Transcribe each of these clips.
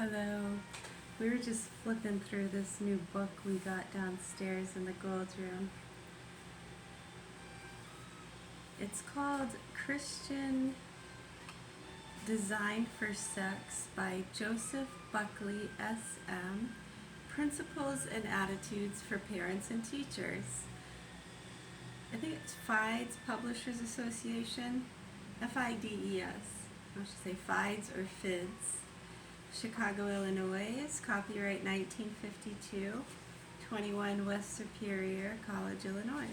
Hello. We were just flipping through this new book we got downstairs in the Gold Room. It's called Christian Design for Sex by Joseph Buckley, S.M. Principles and Attitudes for Parents and Teachers. I think it's FIDES Publishers Association, F-I-D-E-S. I should say FIDES or FIDS. Chicago, Illinois, copyright 1952, 21 West Superior College, Illinois.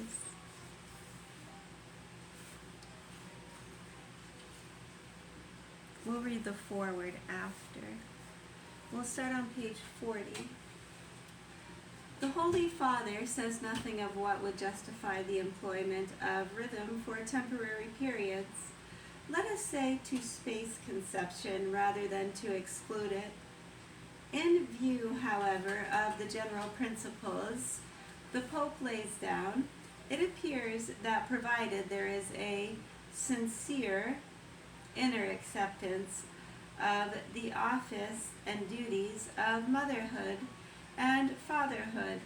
We'll read the foreword after. We'll start on page 40. The Holy Father says nothing of what would justify the employment of rhythm for temporary periods. Let us say to space conception rather than to exclude it. In view, however, of the general principles the Pope lays down, it appears that provided there is a sincere inner acceptance of the office and duties of motherhood and fatherhood,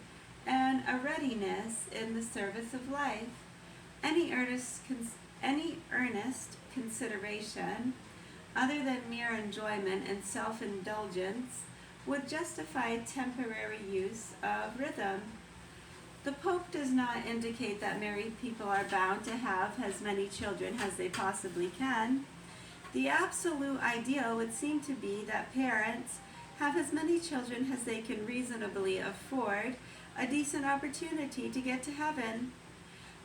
and a readiness in the service of life, any earnest consideration other than mere enjoyment and self-indulgence would justify temporary use of rhythm. The Pope does not indicate that married people are bound to have as many children as they possibly can. The absolute ideal would seem to be that parents have as many children as they can reasonably afford a decent opportunity to get to heaven.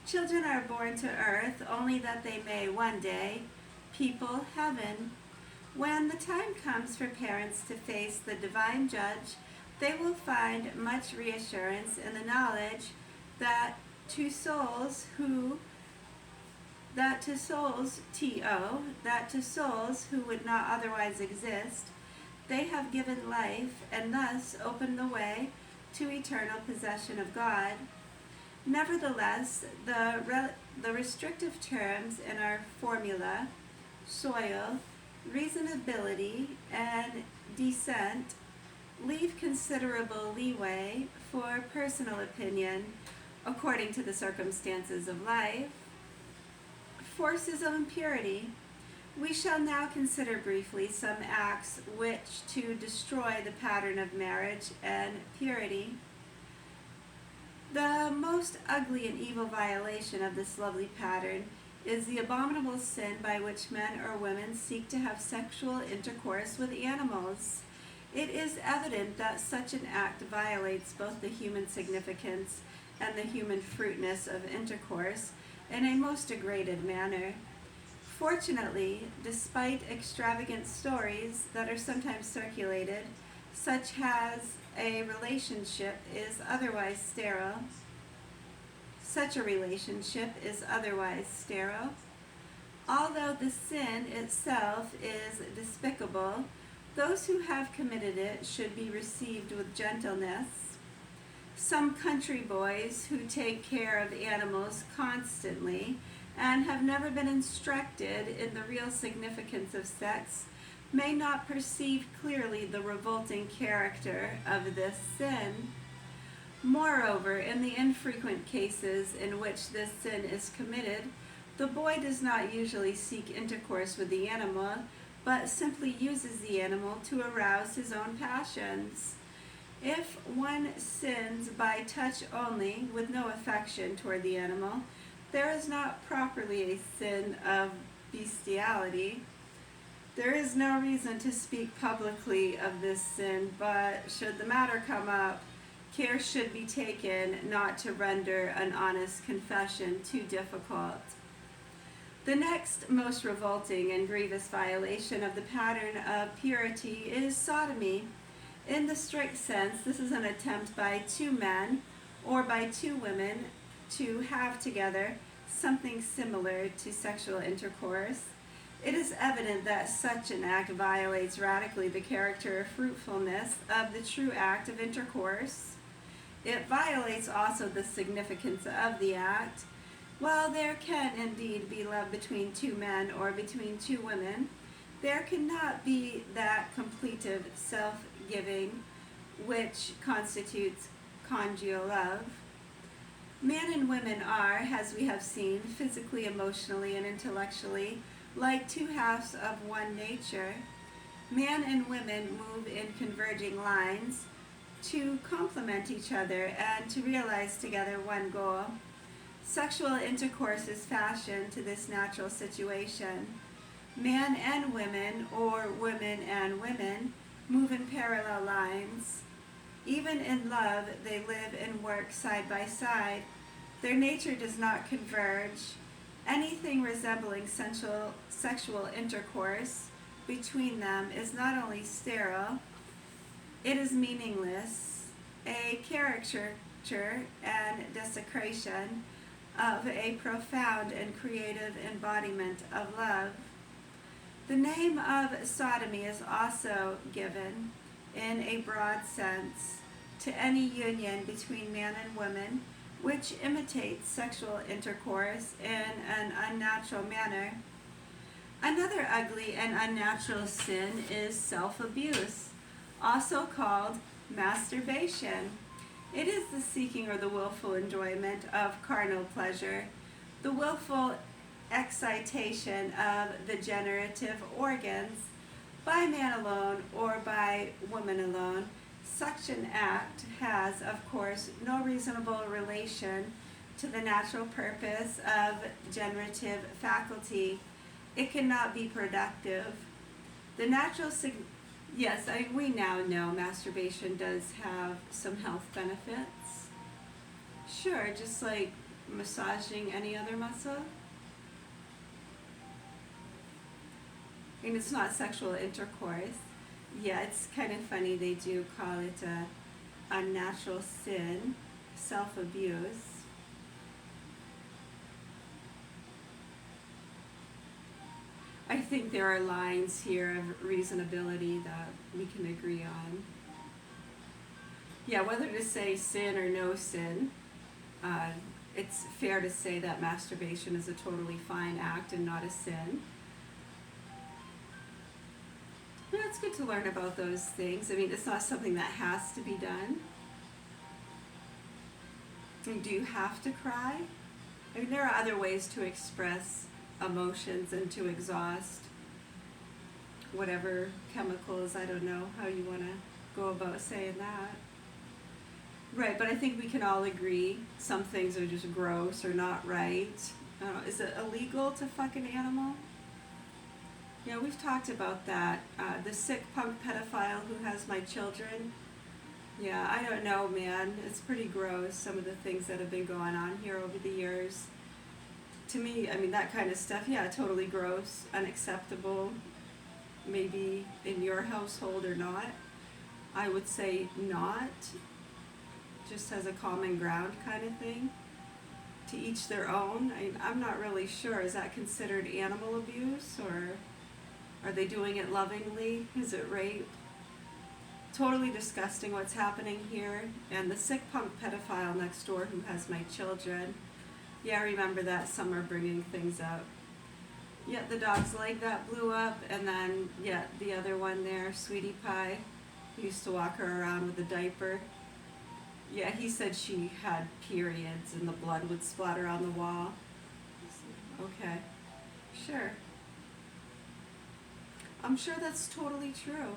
Children are born to earth only that they may one day people heaven. When the time comes for parents to face the divine judge, they will find much reassurance in the knowledge that to souls who would not otherwise exist, they have given life and thus opened the way to eternal possession of God. Nevertheless, the restrictive terms in our formula, soil, reasonability, and descent, leave considerable leeway for personal opinion according to the circumstances of life. Forces of impurity. We shall now consider briefly some acts which to destroy the pattern of marriage and purity. The most ugly and evil violation of this lovely pattern is the abominable sin by which men or women seek to have sexual intercourse with animals. It is evident that such an act violates both the human significance and the human fruitness of intercourse in a most degraded manner. Fortunately, despite extravagant stories that are sometimes circulated, such as a relationship is otherwise sterile. Such a relationship is otherwise sterile. Although the sin itself is despicable, those who have committed it should be received with gentleness. Some country boys who take care of animals constantly and have never been instructed in the real significance of sex may not perceive clearly the revolting character of this sin. Moreover, in the infrequent cases in which this sin is committed, the boy does not usually seek intercourse with the animal, but simply uses the animal to arouse his own passions. If one sins by touch only, with no affection toward the animal, there is not properly a sin of bestiality. There is no reason to speak publicly of this sin, but should the matter come up, care should be taken not to render an honest confession too difficult. The next most revolting and grievous violation of the pattern of purity is sodomy. In the strict sense, this is an attempt by two men or by two women to have together something similar to sexual intercourse. It is evident that such an act violates radically the character of fruitfulness of the true act of intercourse. It violates also the significance of the act. While there can indeed be love between two men or between two women, There cannot be that completive self-giving which constitutes conjugal love. Man and women are, as we have seen, physically, emotionally, and intellectually, like two halves of one nature. Man and women move in converging lines to complement each other and to realize together one goal. Sexual intercourse is fashioned to this natural situation. Man and women, or women and women, move in parallel lines. Even in love, they live and work side by side. Their nature does not converge. Anything resembling sexual intercourse between them is not only sterile, it is meaningless, a caricature and desecration of a profound and creative embodiment of love. The name of sodomy is also given, in a broad sense, to any union between man and woman which imitates sexual intercourse in an unnatural manner. Another ugly and unnatural sin is self-abuse, also called masturbation. It is the seeking or the willful enjoyment of carnal pleasure, the willful excitation of the generative organs by man alone or by woman alone. Such an act has, of course, no reasonable relation to the natural purpose of generative faculty. It cannot be productive. The natural yes, we now know masturbation does have some health benefits. Sure, just like massaging any other muscle. And it's not sexual intercourse. Yeah, it's kind of funny they do call it a unnatural sin, self-abuse. I think there are lines here of reasonability that we can agree on. Yeah, whether to say sin or no sin, it's fair to say that masturbation is a totally fine act and not a sin. Yeah, it's good to learn about those things. I mean, it's not something that has to be done. And do you have to cry? I mean, there are other ways to express emotions and to exhaust whatever chemicals, I don't know how you want to go about saying that. Right, but I think we can all agree some things are just gross or not right. I don't know, is it illegal to fuck an animal? Yeah, we've talked about that. The sick punk pedophile who has my children. Yeah, I don't know, man. It's pretty gross, some of the things that have been going on here over the years. To me, I mean, that kind of stuff, yeah, totally gross, unacceptable. Maybe in your household or not. I would say not. Just as a common ground kind of thing. To each their own. I'm not really sure. Is that considered animal abuse, or are they doing it lovingly? Is it rape? Totally disgusting what's happening here. And the sick punk pedophile next door who has my children. Yeah, I remember that summer bringing things up. Yeah, the dog's leg that blew up, and then, yeah, the other one there, Sweetie Pie, who used to walk her around with a diaper. Yeah, he said she had periods and the blood would splatter on the wall. Okay, sure. I'm sure that's totally true.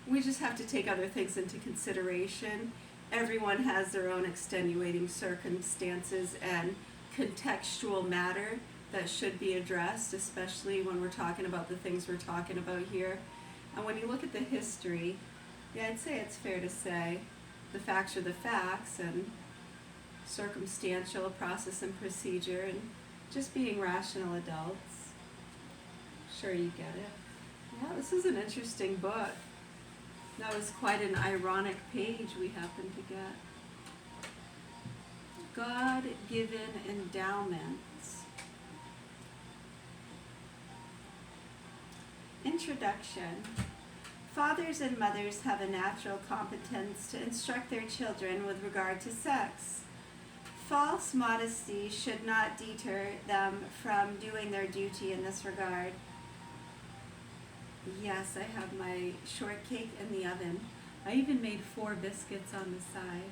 We just have to take other things into consideration. Everyone has their own extenuating circumstances and contextual matter that should be addressed, especially when we're talking about the things we're talking about here. And when you look at the history, yeah, I'd say it's fair to say the facts are the facts, and circumstantial process and procedure, and just being rational adults. Sure, you get it. Yeah, this is an interesting book. That was quite an ironic page we happened to get. God-given endowments. Introduction. Fathers and mothers have a natural competence to instruct their children with regard to sex. False modesty should not deter them from doing their duty in this regard. Yes, I have my shortcake in the oven. I even made 4 biscuits on the side.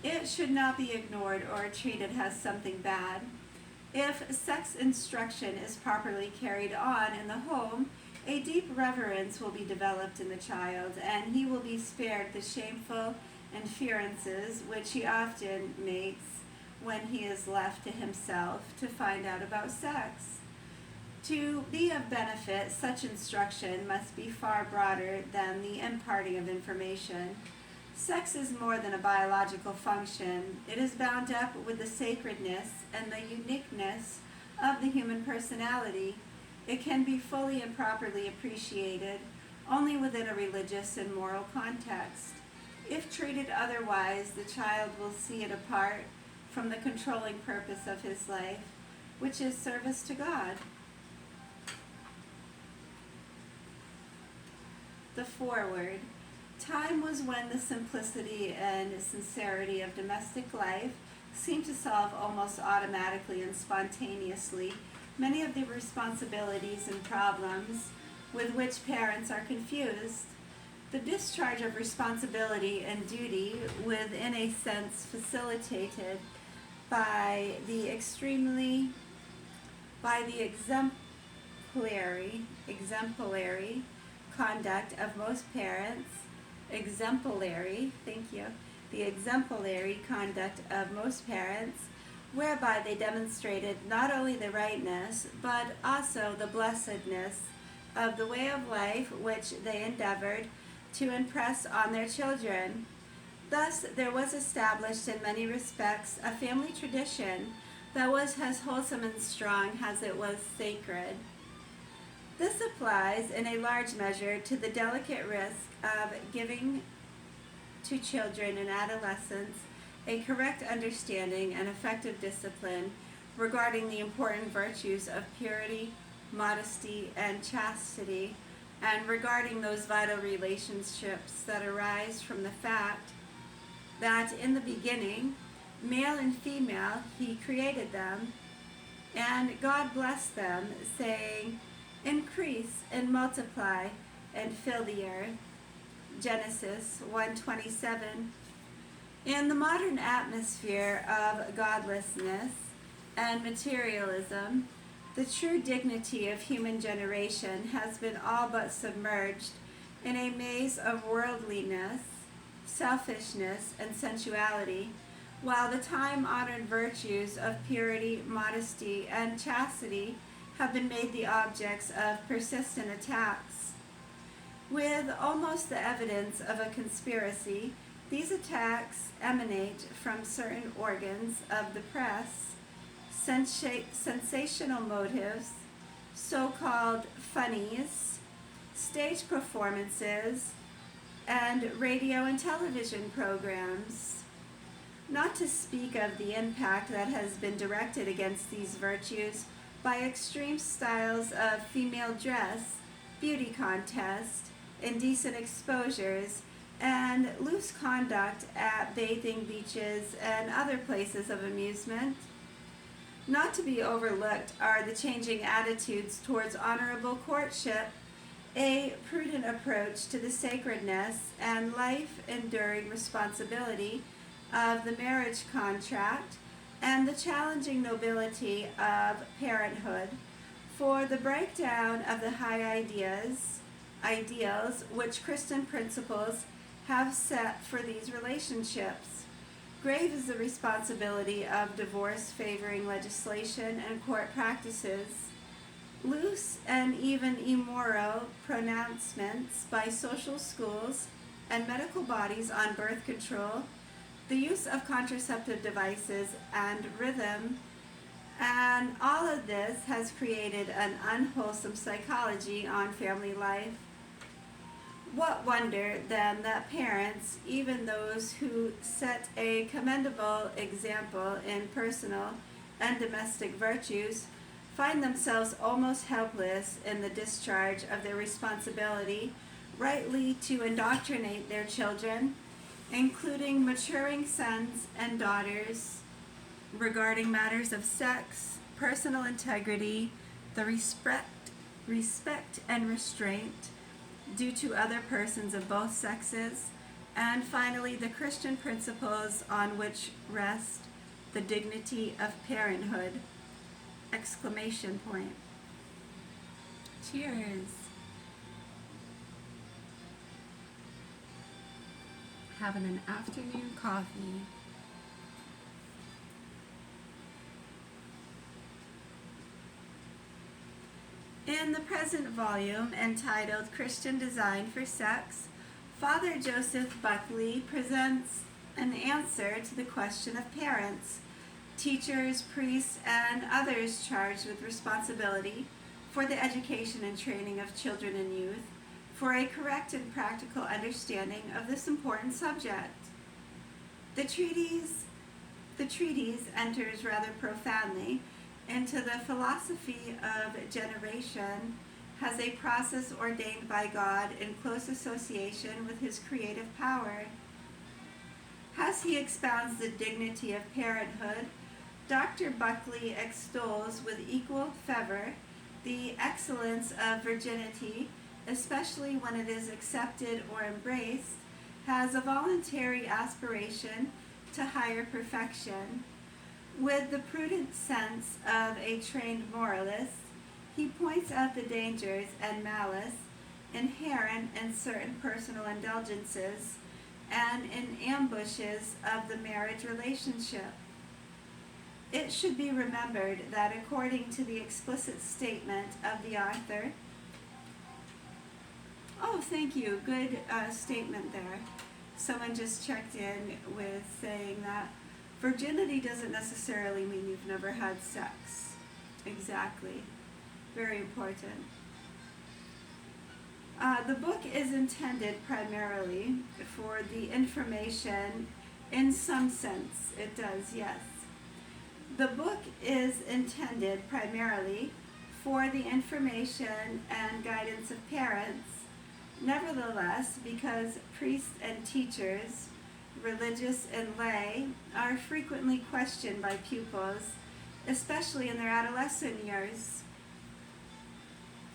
It should not be ignored or treated as something bad. If sex instruction is properly carried on in the home, a deep reverence will be developed in the child, and he will be spared the shameful inferences which he often makes when he is left to himself to find out about sex. To be of benefit, such instruction must be far broader than the imparting of information. Sex is more than a biological function. It is bound up with the sacredness and the uniqueness of the human personality. It can be fully and properly appreciated only within a religious and moral context. If treated otherwise, the child will see it apart from the controlling purpose of his life, which is service to God. The foreword. Time was when the simplicity and sincerity of domestic life seemed to solve almost automatically and spontaneously many of the responsibilities and problems with which parents are confused. The discharge of responsibility and duty was in a sense facilitated by the exemplary conduct of most parents, the exemplary conduct of most parents, whereby they demonstrated not only the rightness, but also the blessedness of the way of life which they endeavored to impress on their children. Thus, there was established in many respects a family tradition that was as wholesome and strong as it was sacred. This applies in a large measure to the delicate risk of giving to children and adolescents a correct understanding and effective discipline regarding the important virtues of purity, modesty, and chastity, and regarding those vital relationships that arise from the fact that in the beginning, male and female, he created them, and God blessed them, saying, "Increase and multiply and fill the earth." Genesis 1:27. In the modern atmosphere of godlessness and materialism, the true dignity of human generation has been all but submerged in a maze of worldliness, selfishness, and sensuality, while the time-honored virtues of purity, modesty, and chastity have been made the objects of persistent attacks. With almost the evidence of a conspiracy, these attacks emanate from certain organs of the press, sensational motives, so-called funnies, stage performances, and radio and television programs. Not to speak of the impact that has been directed against these virtues by extreme styles of female dress, beauty contest, indecent exposures, and loose conduct at bathing beaches and other places of amusement. Not to be overlooked are the changing attitudes towards honorable courtship, a prudent approach to the sacredness and life-enduring responsibility of the marriage contract, and the challenging nobility of parenthood, for the breakdown of the high ideals which Christian principles have set for these relationships. Grave is the responsibility of divorce-favoring legislation and court practices. Loose and even immoral pronouncements by social schools and medical bodies on birth control, the use of contraceptive devices and rhythm, and all of this has created an unwholesome psychology on family life. What wonder, then, that parents, even those who set a commendable example in personal and domestic virtues, find themselves almost helpless in the discharge of their responsibility rightly to indoctrinate their children, including maturing sons and daughters, regarding matters of sex, personal integrity, the respect respect and restraint due to other persons of both sexes, and finally, the Christian principles on which rest the dignity of parenthood! Exclamation point. Cheers. Having an afternoon coffee. In the present volume, entitled Christian Design for Sex, Father Joseph Buckley presents an answer to the question of parents, teachers, priests, and others charged with responsibility for the education and training of children and youth for a correct and practical understanding of this important subject. The treatise enters rather profoundly into the philosophy of generation, has a process ordained by God in close association with his creative power. As he expounds the dignity of parenthood, Dr. Buckley extols with equal fervor the excellence of virginity, especially when it is accepted or embraced, has a voluntary aspiration to higher perfection. With the prudent sense of a trained moralist, he points out the dangers and malice inherent in certain personal indulgences and in ambushes of the marriage relationship. It should be remembered that according to the explicit statement of the author, oh, thank you, good statement there. Someone just checked in with saying that virginity doesn't necessarily mean you've never had sex. Exactly. Very important. The book is intended primarily for the information, in some sense. It does, yes. The book is intended primarily for the information and guidance of parents. Nevertheless, because priests and teachers, religious and lay, are frequently questioned by pupils, especially in their adolescent years.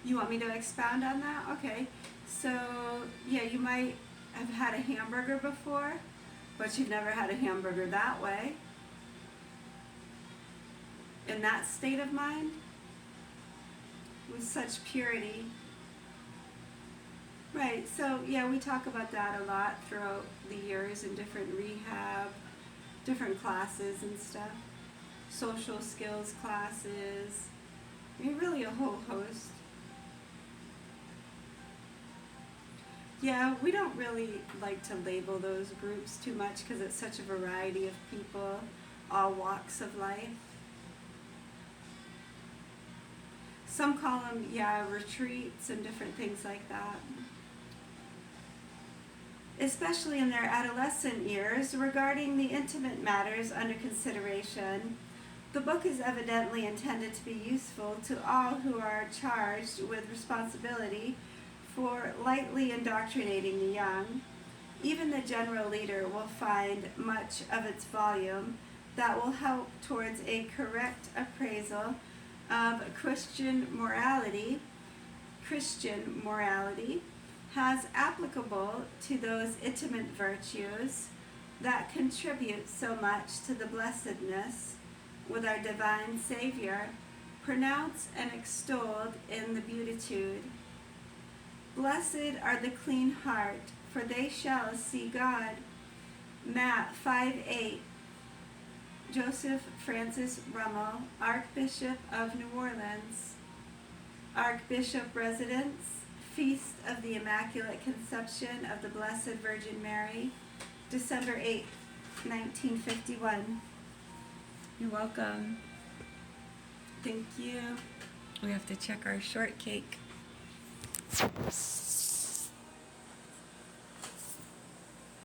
You want me to expound on that? Okay. So, yeah, you might have had a hamburger before, but you've never had a hamburger that way. In that state of mind, with such purity. Right, so yeah, we talk about that a lot throughout the years in different rehab, different classes and stuff. Social skills classes. I mean, really a whole host. Yeah, we don't really like to label those groups too much because it's such a variety of people, all walks of life. Some call them, retreats and different things like that. Especially in their adolescent years, regarding the intimate matters under consideration, the book is evidently intended to be useful to all who are charged with responsibility for lightly indoctrinating the young. Even the general reader will find much of its volume that will help towards a correct appraisal of Christian morality has applicable to those intimate virtues that contribute so much to the blessedness with our divine Savior, pronounced and extolled in the Beatitude. Blessed are the clean heart, for they shall see God. Matt 5:8. Joseph Francis Rummel, Archbishop of New Orleans. Archbishop Residence, Feast of the Immaculate Conception of the Blessed Virgin Mary, December 8, 1951. You're welcome. Thank you. We have to check our shortcake.